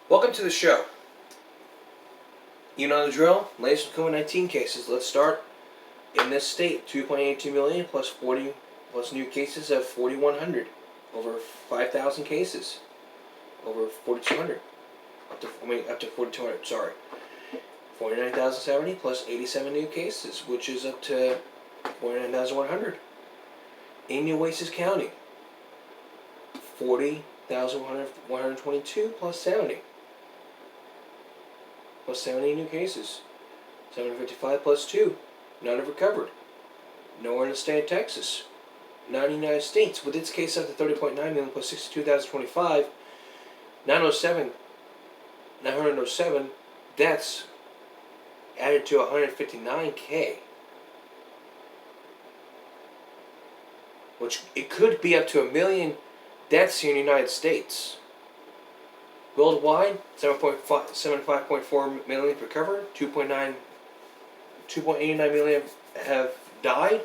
Welcome to the show. You know the drill. Latest COVID-19 cases. Let's start in this state. 2.82 million plus 40 plus new cases of 4,100. Over 5,000 cases. Over 4,200. Up to 4,200. Sorry. 49,070 plus 87 new cases, which is up to 49,100. In Nueces County, 40,122 plus 70. Plus 70 new cases. 755 plus 2. None have recovered. Nowhere in the state of Texas. Not in the United States. With its case up to 30.9 million plus 62,025. 907 deaths added to 159K. Which it could be up to 1 million deaths here in the United States. Worldwide, 75.4 million recovered, 2.89 million have died,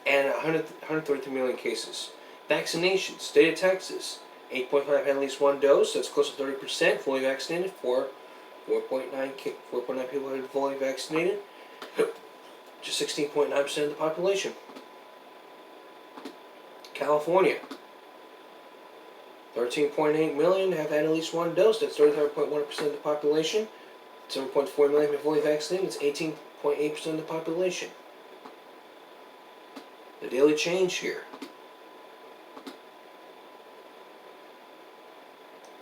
and 133 million cases. Vaccinations, state of Texas, 8.5 had at least one dose, that's close to 30% fully vaccinated. 4.9 people had fully vaccinated, just 16.9% of the population. California, 13.8 million have had at least one dose. That's 35.1% of the population. 7.4 million have been fully vaccinated. That's 18.8% of the population. The daily change here.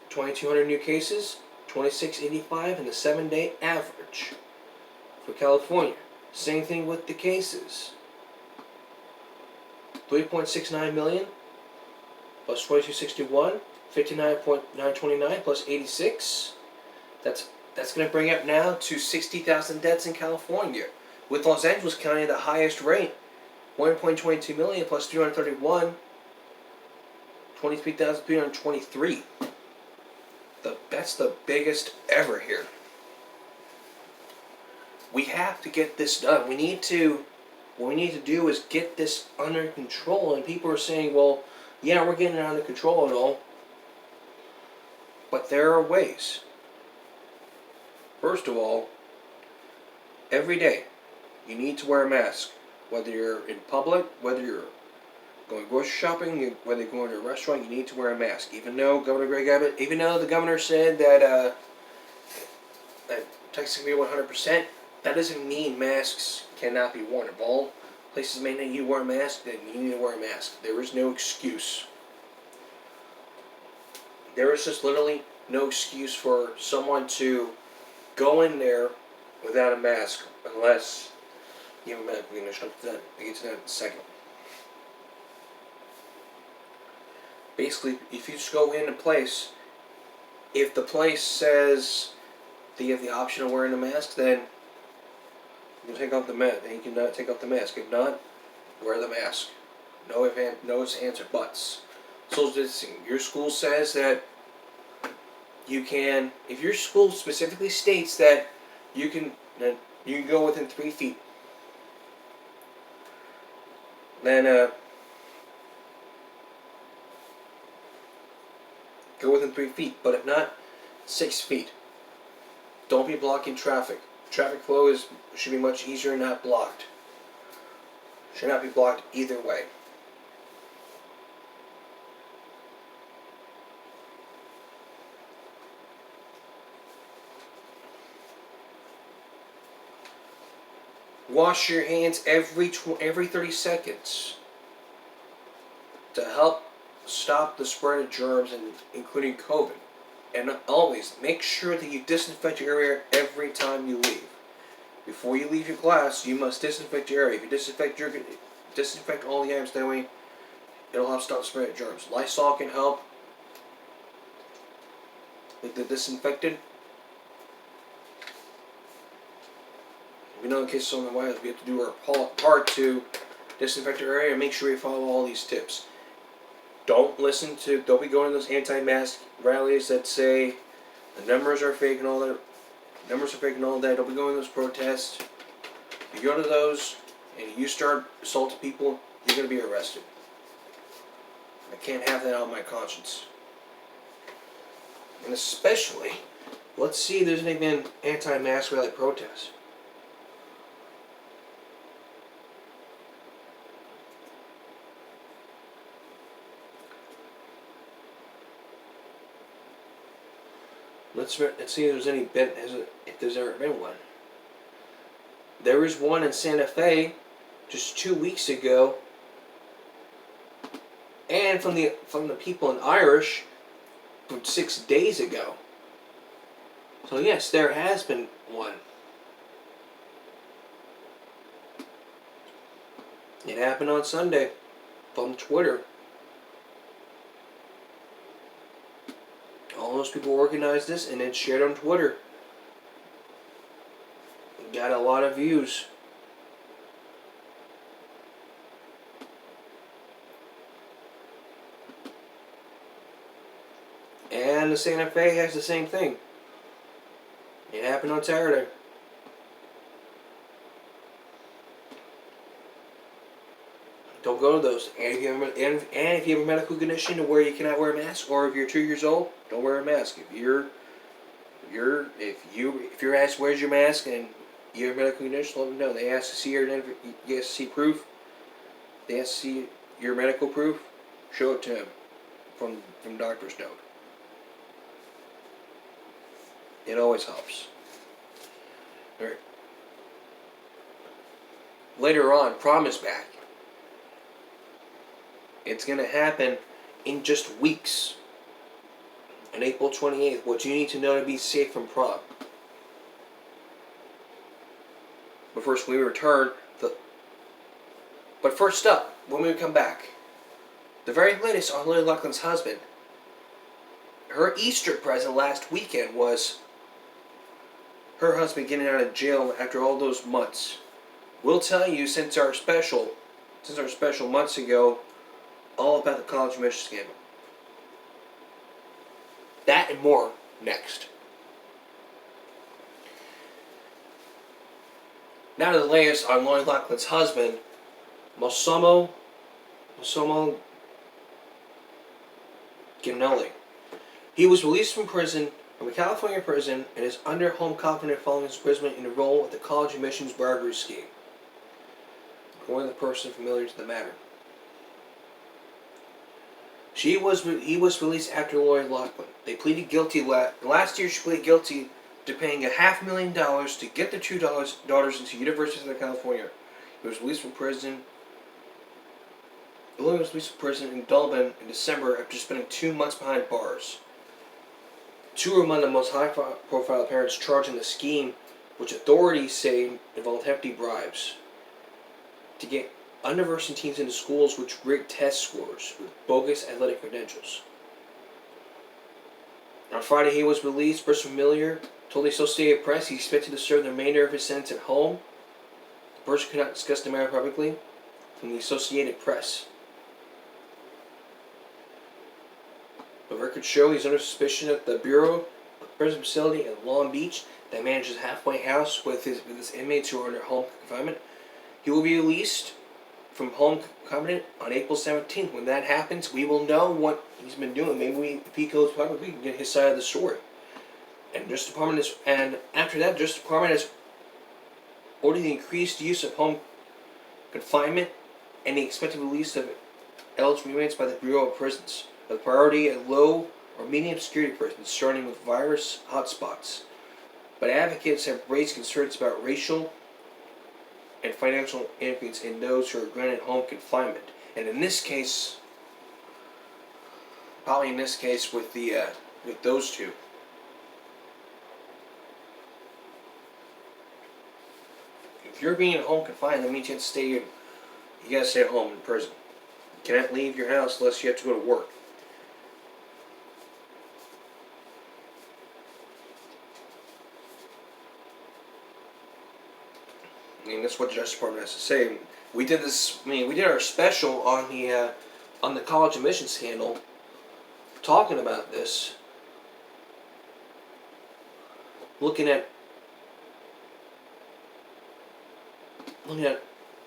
2,200 new cases, 2,685 in the 7-day average. For California, same thing with the cases. 3.69 million. Plus 2261, 59.929 plus 86. That's going to bring up now to 60,000 deaths in California, with Los Angeles County the highest rate, 1.22 million plus 331, 23,323. That's the biggest ever here. We have to get this done. What we need to do is get this under control. And people are saying, well, yeah, we're getting it under control and all, but there are ways. First of all, every day you need to wear a mask. Whether you're in public, whether you're going grocery shopping, whether you're going to a restaurant, you need to wear a mask. Even though the governor said that Texas can be 100%, that doesn't mean masks cannot be worn. If all places may need you to wear a mask, then you need to wear a mask. There is no excuse. There is just literally no excuse for someone to go in there without a mask, unless you have a medical condition. I'll get to that in a second. Basically, if you just go in a place, if the place says that you have the option of wearing a mask, then you can take off the mask. You cannot take off the mask. If not, wear the mask. No ands or buts. Social distancing. Your school says that you can. If your school specifically states that you can go within 3 feet, then go within 3 feet. But if not, 6 feet. Don't be blocking traffic. Traffic flow should be much easier, not blocked. Should not be blocked either way. Wash your hands every 30 seconds to help stop the spread of germs, including COVID. And always make sure that you disinfect your area every time you leave. Before you leave your class, you must disinfect your area. If you disinfect all the items, that way it'll help stop the spread of germs. Lysol can help with the disinfectant. We know in case someone wires, we have to do our part to disinfect our area and make sure we follow all these tips. Don't be going to those anti-mask rallies that say the numbers are fake and all that. Don't be going to those protests. If you go to those and you start assaulting people, you're going to be arrested. I can't have that on my conscience. And especially Let's see if there's any anti-mask rally protests. Let's see if there's if there's ever been one. There was one in Santa Fe just 2 weeks ago, and from the people in Irish from 6 days ago. So yes, there has been one. It happened on Sunday from Twitter. All those people organized this and then shared on Twitter. Got a lot of views. And the Santa Fe has the same thing. It happened on Saturday. Don't go to those. And if you have a medical condition to where you cannot wear a mask, or if you're 2 years old, don't wear a mask. If you're asked where's your mask and you have a medical condition, let them know. They ask to see your proof. They ask to see your medical proof. Show it to them from doctor's note. It always helps. All right. Later on, prom is back. It's going to happen in just weeks. On April 28th, what you need to know to be safe from prom. But first, we return. But first up, when we come back, the very latest on Lori Loughlin's husband. Her Easter present last weekend was her husband getting out of jail after all those months. We'll tell you since our special months ago, all about the college admissions scandal. That and more next. Now to the latest on Lori Loughlin's husband, Massimo Giannelli. He was released from a California prison, and is under home confinement following his imprisonment in a role with the college admissions bribery scheme. According to the person familiar to the matter. He was released after Lori Loughlin. They pleaded guilty last year. She pleaded guilty to paying $500,000 to get the two daughters into University of Southern California. He was released from prison. Lori was released from prison in Dublin in December after spending 2 months behind bars. Two are among the most high-profile parents charged in the scheme, which authorities say involved hefty bribes to get underversity teams into schools which rig test scores with bogus athletic credentials. On Friday, he was released. Person familiar told the Associated Press he expected to serve the remainder of his sentence at home. The person could not discuss the matter publicly. From the Associated Press. The records show he's under suspicion at the Bureau of Prison Facility in Long Beach that manages halfway house with his inmates who are under home confinement. He will be released from home confinement on April 17th. When that happens, we will know what he's been doing. Maybe if he goes public, we can get his side of the story. And after that, Justice Department has ordered the increased use of home confinement and the expected release of eligible inmates by the Bureau of Prisons. The priority at low or medium security prisons, starting with virus hotspots. But advocates have raised concerns about racial and financial inequities in those who are granted home confinement. And in this case, with those two. If you're being home confined, that means you gotta stay at home in prison. You cannot leave your house unless you have to go to work. I mean, that's what the Justice Department has to say. We did our special on the college admissions scandal, talking about this, looking at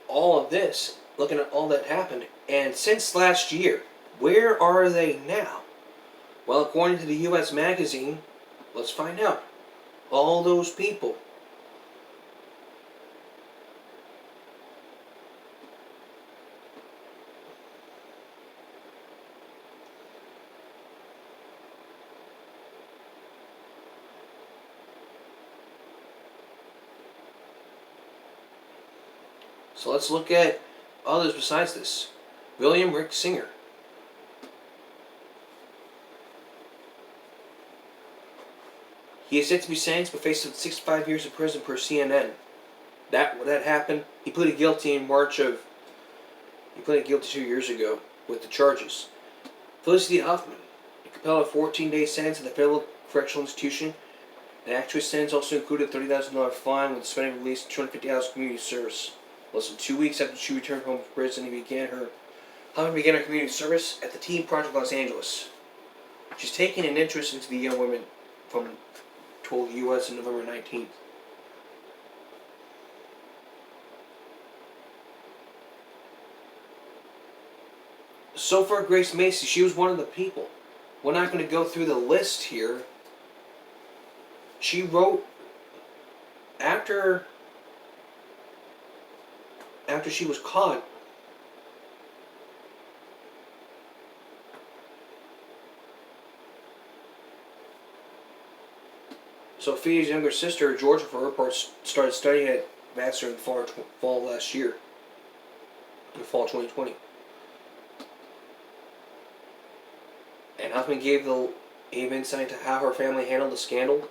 all of this, looking at all that happened, and since last year, where are they now? Well, according to the U.S. Magazine, let's find out. All those people. So let's look at others besides this. William Rick Singer. He is yet to be sentenced but faces 65 years in prison per CNN. That happened. He pleaded guilty in March of. He pleaded guilty 2 years ago with the charges. Felicity Huffman. It compelled a 14-day sentence at the Federal Correctional Institution. The actual sentence also included a $30,000 fine with suspended release and 250 hours community service. Less than 2 weeks after she returned home from prison, Huffman began her community service at the Teen Project Los Angeles. She's taking an interest into the young women from told the U.S. on November 19th. So far, Grace Macy, she was one of the people. We're not going to go through the list here. She wrote after she was caught. Sophia's younger sister, Georgia, for her part, started studying at Vassar in the fall last year, in the fall 2020. And Huffman gave insight to how her family handled the scandal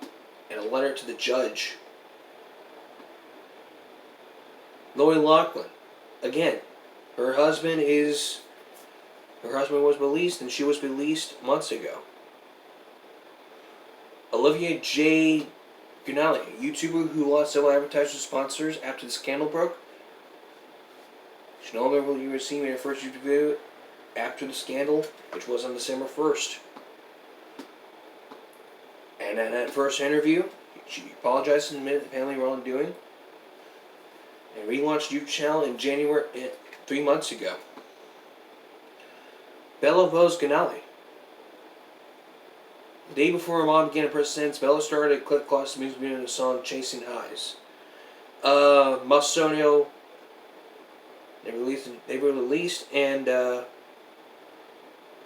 in a letter to the judge. Lori Loughlin, again, her husband was released, and she was released months ago. Olivia J. Gunali, a YouTuber who lost several advertisers and sponsors after the scandal broke. She no longer will be receiving her first YouTube video after the scandal, which was on December 1st. And in that first interview, she apologized and admitted the family wrongdoing and relaunched YouTube channel in January 3 months ago. Bella Vos Gunali. The day before her mom began a prison sentence, Bella started a Cliff Class music video in the song Chasing Highs. Masonio, they were released, and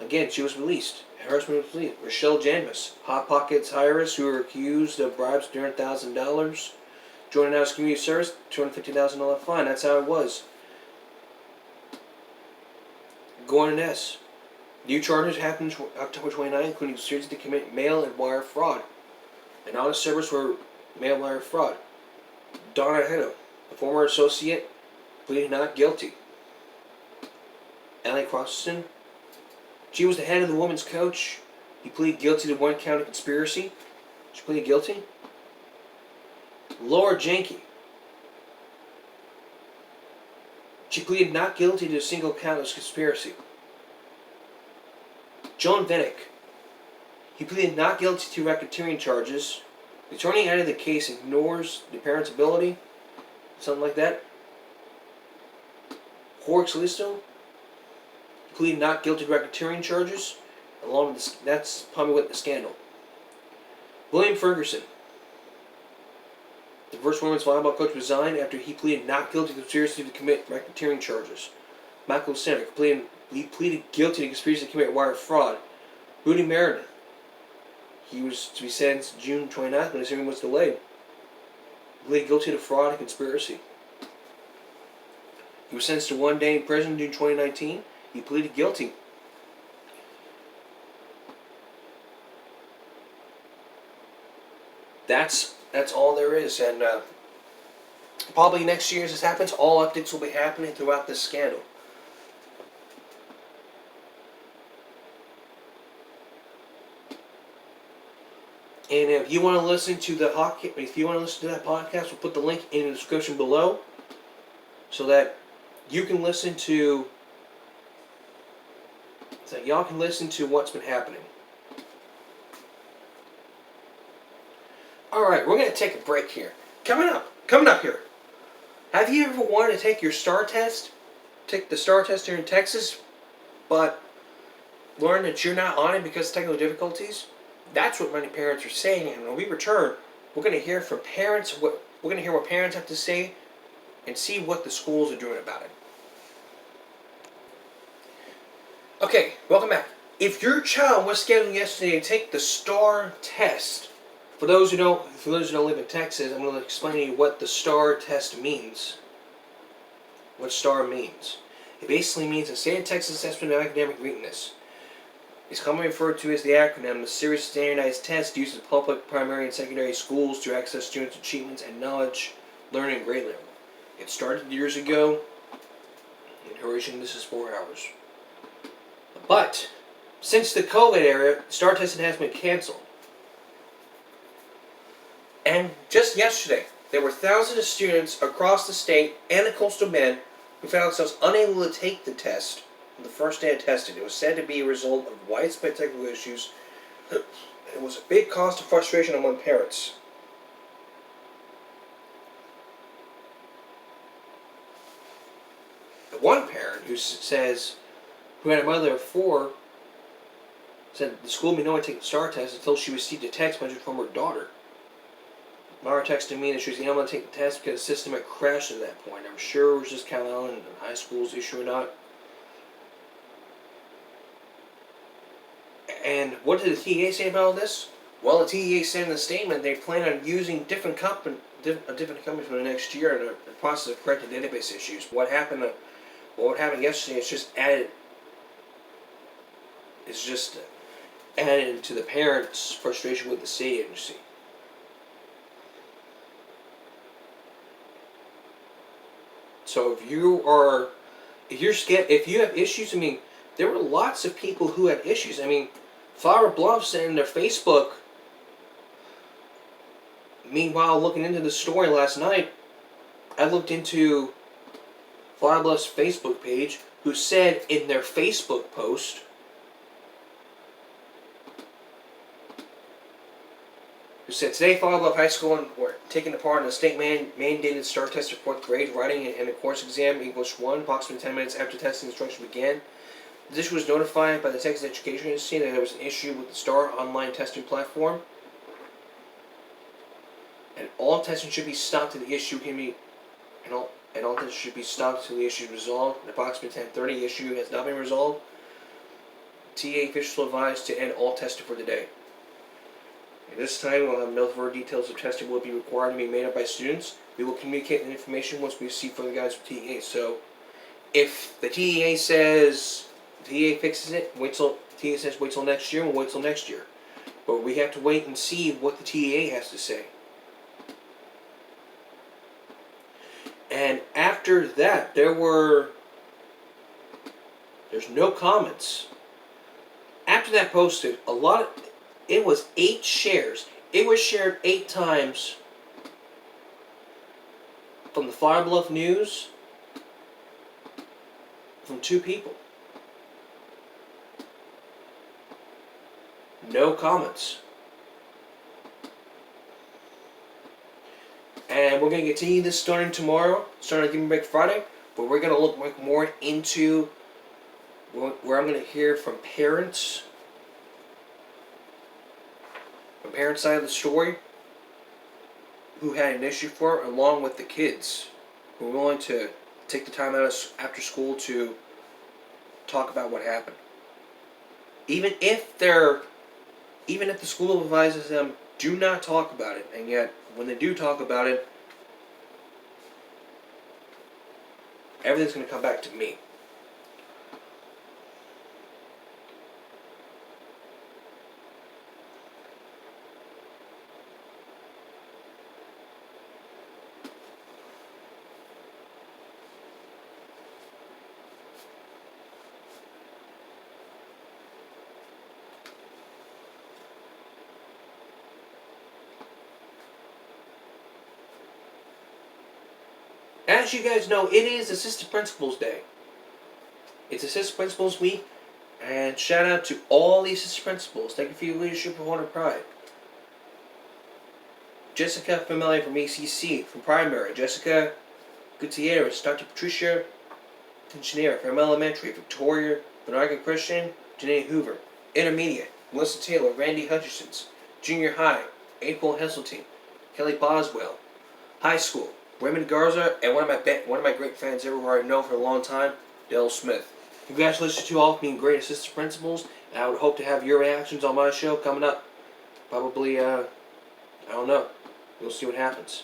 again, she was released. Her husband was released. Rochelle Janvis, Hot Pockets hirers who were accused of bribes of $200,000, joining House Community Service, $250,000 fine. That's how it was. Gordon S. New charges happened October 29th, including conspiracy to commit mail and wire fraud. And honest service for mail and wire fraud. Donna Heno, a former associate, pleaded not guilty. Allie Crossan, she was the head of the women's coach. He pleaded guilty to 1 count of conspiracy. She pleaded guilty. Laura Jenke, she pleaded not guilty to a single count of conspiracy. John Vinnick, he pleaded not guilty to racketeering charges. The attorney out of the case ignores the parent's ability, something like that. Jorge Listo, he pleaded not guilty to racketeering charges, along with that's probably what the scandal. William Ferguson, the first women's volleyball coach, resigned after he pleaded not guilty to conspiracy to commit racketeering charges. Michael Senick, he pleaded guilty to conspiracy to commit wire fraud. Rudy Meredith, he was to be sentenced June 29th, but his hearing was delayed. He pleaded guilty to fraud and conspiracy. He was sentenced to 1 day in prison in June 2019. He pleaded guilty. That's all there is, and probably next year as this happens, all updates will be happening throughout this scandal. And if you want to listen to that podcast, we'll put the link in the description below, so that you can listen to, y'all can listen to what's been happening. All right, we're going to take a break here. Coming up here. Have you ever wanted to take your STAR test? Take the STAR test here in Texas, but learn that you're not on it because of technical difficulties? That's what many parents are saying, and when we return, We're going to hear from parents. We're going to hear what parents have to say, and see what the schools are doing about it. Okay, welcome back. If your child was scheduled yesterday to take the STAR test, for those who don't live in Texas, I'm going to explain to you what the STAR test means. What STAR means. It basically means the State of Texas Assessment of Academic Weakness. It's commonly referred to as the acronym, the series of standardized tests used in public, primary, and secondary schools to access students' achievements and knowledge, learning, and grade level. It started years ago. In duration, this is 4 hours. But since the COVID era, STAR testing has been canceled. And just yesterday, there were thousands of students across the state and the coastal bend who found themselves unable to take the test on the first day of testing. It was said to be a result of widespread technical issues. It was a big cause of frustration among parents. One parent who had a mother of 4, said the school may not take the STAR test until she received a text message from her daughter. Mara texted me that she was able to take the test because the system had crashed at that point. I'm sure it was just Cal Allen and high school's issue or not. And what did the TEA say about all this? Well, the TEA said in the statement they plan on using a different company for the next year in the process of correcting database issues. What happened yesterday is just added to the parents' frustration with the state agency. So if you have issues, I mean, there were lots of people who had issues. I mean, Flower Bluff said in their Facebook, meanwhile, looking into the story last night, I looked into Flower Bluff's Facebook page, who said in their Facebook post, who said, today Flower Bluff High School were taking part in the state mandated STAR test for 4th grade, writing and a course exam, English 1, approximately 10 minutes after testing instruction began. The district was notified by the Texas Education Agency that there was an issue with the STAR online testing platform, and all testing should be stopped until the issue can be, and all testing should be stopped until the issue is resolved. At approximately 10:30, the issue has not been resolved. TA officials advised to end all testing for the day. At this time, we'll have no further details of testing will be required to be made up by students. We will communicate the information once we receive further guidance from TEA. So, if the TEA says TEA fixes it, wait till next year, we'll wait till next year. But we have to wait and see what the TEA has to say. And after that, there's no comments. After that posted, it was 8 shares. It was shared 8 times from the Flower Bluff News, from 2 people. No comments. And we're going to continue this starting tomorrow, starting on Give Me Break Friday, but we're going to look more into where I'm going to hear from parents, the parent side of the story, who had an issue for it, along with the kids who were willing to take the time out after school to talk about what happened. Even if the school advises them, do not talk about it, and yet when they do talk about it, everything's going to come back to me. As you guys know, it is Assistant Principals Day. It's Assistant Principals Week, and shout out to all the Assistant Principals. Thank you for your leadership and honor pride. Jessica Familia from ACC, from Primary. Jessica Gutierrez, Dr. Patricia Tensionera from Elementary. Victoria Bernardo Christian, Janae Hoover. Intermediate, Melissa Taylor, Randy Hutchinson. Junior High, April Heseltine. Kelly Boswell. High school, Raymond Garza, and one of my great fans everywhere I've known for a long time, Dale Smith. Congratulations to you all for being great assistant principals, and I would hope to have your reactions on my show coming up. Probably, I don't know. We'll see what happens.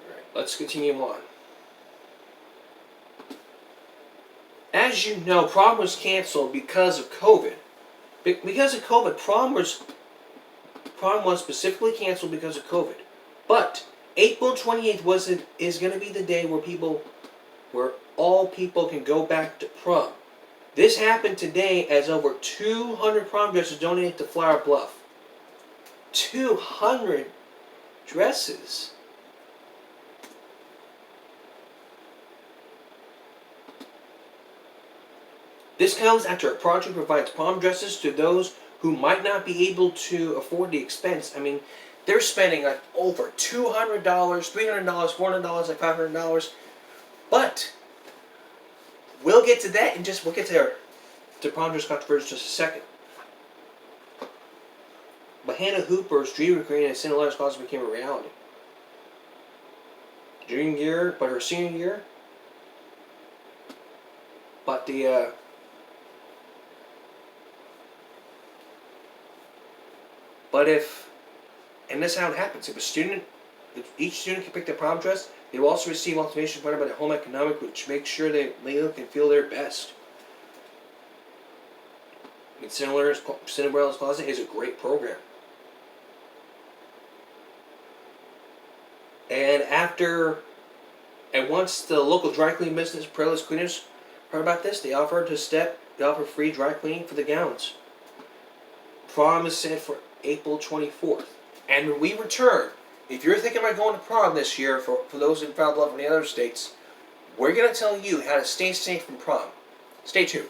Alright, let's continue on. As you know, prom was canceled because of COVID. Because of COVID, prom was specifically canceled because of COVID. But April 28th is going to be the day where all people can go back to prom. This happened today as over 200 prom dresses donated to Flower Bluff. 200 dresses. This comes after a project provides prom dresses to those who might not be able to afford the expense. I mean, they're spending like over $200, $300, $400, like $500. But we'll get to that and we'll get to prom dress controversy in just a second. But Hannah Hooper's dream of creating a Cinderella closet became a reality. Junior year, but her senior year. But and this is how it happens. If each student can pick their prom dress, they will also receive motivation provided by the home economic, which makes sure they look and feel their best. I mean, Cinderella's Closet is a great program. And once the local dry cleaning business, Perilous Cleaners, heard about this, they offer free dry cleaning for the gowns. Prom is set for April 24th. And when we return, if you're thinking about going to prom this year, for those in Flower Bluff and the other states, we're going to tell you how to stay safe from prom. Stay tuned.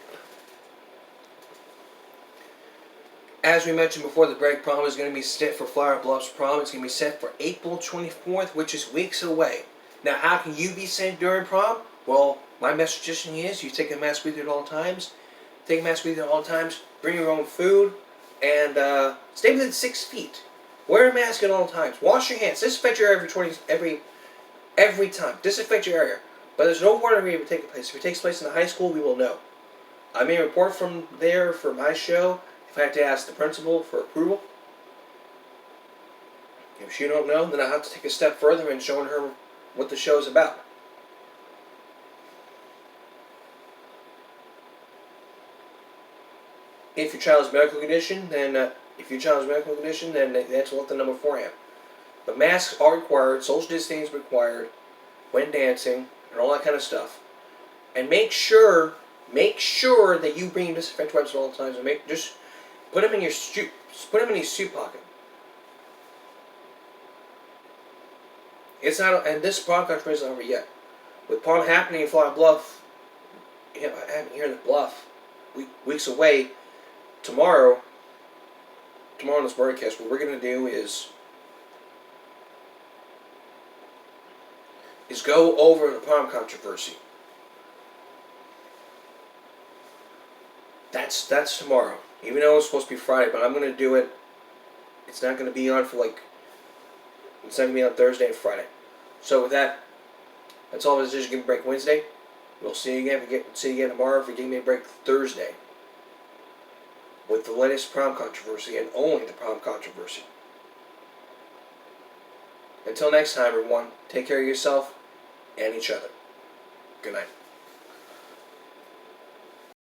As we mentioned before the break, prom is going to be set for Flower Bluff's prom. It's going to be set for April 24th, which is weeks away. Now, how can you be safe during prom? Well, my suggestion is you take a mask with you at all times. Take a mask with you at all times. Bring your own food. And stay within 6 feet. Wear a mask at all times. Wash your hands. Disinfect your area every time. Disinfect your area. But there's no warning if it takes place. If it takes place in the high school, we will know. I may report from there for my show if I have to ask the principal for approval. If she don't know, then I'll have to take a step further in showing her what the show's about. If your child's medical condition, then they have to let them know beforehand. But masks are required, social distancing is required when dancing, and all that kind of stuff. And make sure that you bring disinfectant wipes at all times, and just put them in your suit pocket. It's not, and this prom controversy isn't over yet. With prom happening in Flower Bluff, here in the Bluff, weeks away. Tomorrow on this broadcast, what we're going to do is go over the prom controversy. That's tomorrow. Even though it's supposed to be Friday, but I'm going to do it. It's not going to be on it's not going to be on Thursday and Friday. So with that, that's all. This is Give Me a Break Wednesday. We'll see you again. See you again tomorrow for Give Me a Break Thursday, with the latest prom controversy and only the prom controversy. Until next time, everyone, take care of yourself and each other. Good night.